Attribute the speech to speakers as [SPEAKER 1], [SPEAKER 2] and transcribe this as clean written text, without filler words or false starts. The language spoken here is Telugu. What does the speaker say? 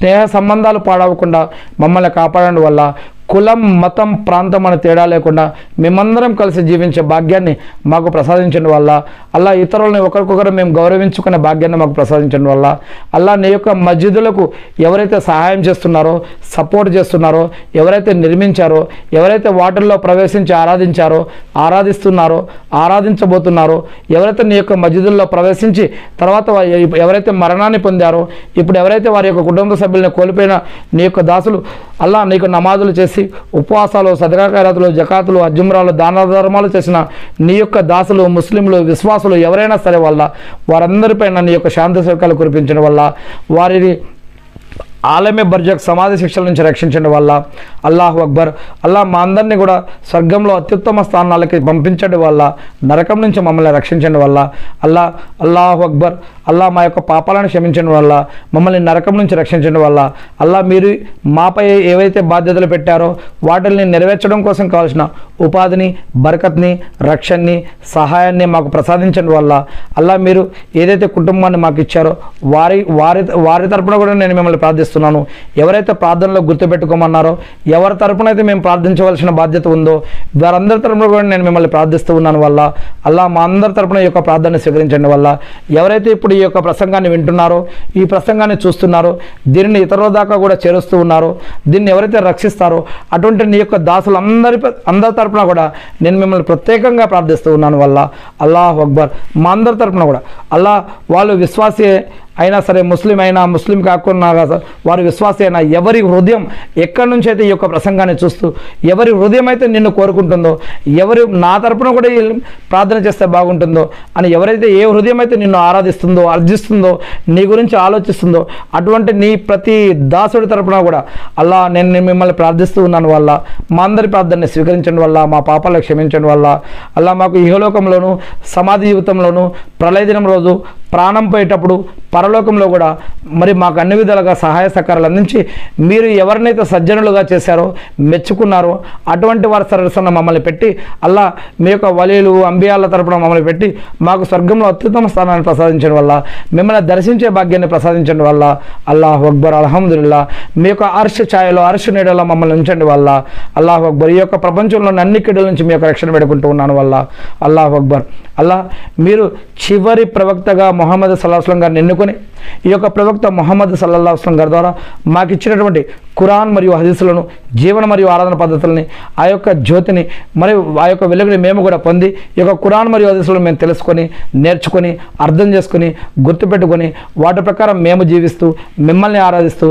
[SPEAKER 1] స్నేహ సంబంధాలు పాడవకుండా మమ్మల్ని కాపాడడం వల్ల, కులం మతం ప్రాంతం అని తేడా లేకుండా మేమందరం కలిసి జీవించే భాగ్యాన్ని మాకు ప్రసాదించడం వల్ల, అల్లా ఇతరులని ఒకరికొకరు మేము గౌరవించుకునే భాగ్యాన్ని మాకు ప్రసాదించడం వల్ల, అల్లా నీ యొక్క మస్జిదులకు ఎవరైతే సహాయం చేస్తున్నారో, సపోర్ట్ చేస్తున్నారో, ఎవరైతే నిర్మించారో, ఎవరైతే వాటిల్లో ప్రవేశించి ఆరాధిస్తున్నారో, ఆరాధించబోతున్నారో, ఎవరైతే నీ యొక్క మస్జిదుల్లో ప్రవేశించి తర్వాత ఎవరైతే మరణాన్ని పొందారో, ఇప్పుడు ఎవరైతే వారి యొక్క కుటుంబ సభ్యులను కోల్పోయిన నీ యొక్క దాసులు అల్లా నీకు నమాజులు చేసి ఉపవాసాలు, సదకా ఖైరాతులు, జకాతులు, అజ్జుమ్రాలు, దాన ధర్మాలు చేసిన నీ యొక్క దాసులు, ముస్లింలు, విశ్వాసులు ఎవరైనా సరే వారందరిపైన నీ యొక్క శాంతి సౌకర్యాలు కురిపించడం వల్ల, వారిని ఆలమే బర్జక్ సమాధి శిక్షల నుంచి రక్షించడం వల్ల, అల్లాహు అక్బర్, అల్లా మా అందరినీ కూడా స్వర్గంలో అత్యుత్తమ స్థానాలకి పంపించడం వల్ల, నరకం నుంచి మమ్మల్ని రక్షించడం వల్ల, అల్లాహు అక్బర్, అల్లా మా యొక్క పాపాలను క్షమించడం వల్ల, మమ్మల్ని నరకం నుంచి రక్షించడం వల్ల, అల్లా మీరు మాపై ఏవైతే బాధ్యతలు పెట్టారో వాటిని నెరవేర్చడం కోసం కావాల్సిన ఉపాధిని, బరకత్ని, రక్షణని, సహాయాన్ని మాకు ప్రసాదించడం వల్ల, అల్లా మీరు ఏదైతే కుటుంబాన్ని మాకు ఇచ్చారో వారి తరపున కూడా నేను మిమ్మల్ని ప్రార్థిస్తున్నాను. ఎవరైతే ప్రార్థనలో గుర్తుపెట్టుకోమన్నారో, ఎవరి తరపున అయితే మేము ప్రార్థించవలసిన బాధ్యత ఉందో వారందరి తరపున కూడా నేను మిమ్మల్ని ప్రార్థిస్తూ ఉన్నాను వల్ల, అల్లా మా అందరి తరపున ఈ యొక్క ప్రార్థన స్వీకరించండి వల్ల, ఎవరైతే ఇప్పుడు ఈ యొక్క ప్రసంగాన్ని వింటున్నారో, ఈ ప్రసంగాన్ని చూస్తున్నారో, దీనిని ఇతరుల దాకా కూడా చేరుస్తూ ఉన్నారో, దీన్ని ఎవరైతే రక్షిస్తారో అటువంటి నీ యొక్క దాసులు అందరి తరపున కూడా నేను మిమ్మల్ని ప్రత్యేకంగా ప్రార్థిస్తూ ఉన్నాను వల్ల, అల్లాహు అక్బర్, మా అందరి తరపున కూడా అల్లా వాళ్ళు విశ్వాసీ అయినా సరే, ముస్లిం అయినా, ముస్లిం కాకుండా వారి విశ్వాసీ అయినా, ఎవరి హృదయం ఎక్కడి నుంచి అయితే ఈ యొక్క ప్రసంగాన్ని చూస్తూ ఎవరి హృదయం అయితే నిన్ను కోరుకుంటుందో, ఎవరు నా తరపున కూడా ప్రార్థన చేస్తే బాగుంటుందో అని ఎవరైతే ఏ హృదయం అయితే నిన్ను ఆరాధిస్తుందో, అర్జిస్తుందో, నీ గురించి ఆలోచిస్తుందో అటువంటి నీ ప్రతి దాసుడి తరపున కూడా అల్లా నేను మిమ్మల్ని ప్రార్థిస్తూ ఉన్నాను వల్ల, మా అందరి ప్రార్థనని స్వీకరించడం వల్ల, మా పాపాలను క్షమించడం వల్ల, అల్లా మాకు ఇహలోకంలోను, సమాధి జీవితంలోను, ప్రళయ దినం రోజు, ప్రాణం పోయేటప్పుడు, పరలోకంలో కూడా మరి మాకు అన్ని విధాలుగా సహాయ సహకారాలు అందించి మీరు ఎవరినైతే సజ్జనులుగా చేశారో, మెచ్చుకున్నారో అటువంటి వారి సరసన మమ్మల్ని పెట్టి, అల్లా మీ యొక్క వలీలు, అంబియాల తరపున మమ్మల్ని పెట్టి మాకు స్వర్గంలో అత్యుత్తమ స్థానాన్ని ప్రసాదించడం వల్ల, మిమ్మల్ని దర్శించే భాగ్యాన్ని ప్రసాదించడం వల్ల, అల్లాహు అక్బర్, అల్హమ్దులిల్లా, మీ యొక్క అర్ష్ ఛాయలో, అర్ష్ నీడలో మమ్మల్ని ఉంచండి వల్ల, అల్లాహు అక్బర్, ఈ యొక్క ప్రపంచంలోని అన్ని కిడుల నుంచి మీ యొక్క రక్షణ పెట్టుకుంటూ ఉన్నాను వల్ల, అల్లాహు అక్బర్. అల్లా మీరు చివరి ప్రవక్తగా ముహమ్మద్ సల్లల్లాహు అలైహి వసల్లం గారిని ఎన్నుకొని ఈ యొక్క ప్రవక్త ముహమ్మద్ సల్లల్లాహు అలైహి వసల్లం గారి ద్వారా మాకు ఇచ్చినటువంటి ఖురాన్ మరియు హదీసులను, జీవన మరియు ఆరాధన పద్ధతులని, ఆ యొక్క జ్యోతిని మరియు ఆ యొక్క వెలుగుని మేము కూడా పొంది ఈ యొక్క ఖురాన్ మరియు హదీసులను మేము తెలుసుకొని, నేర్చుకొని, అర్థం చేసుకొని, గుర్తుపెట్టుకొని వాటి ప్రకారం మేము జీవిస్తూ మిమ్మల్ని ఆరాధిస్తూ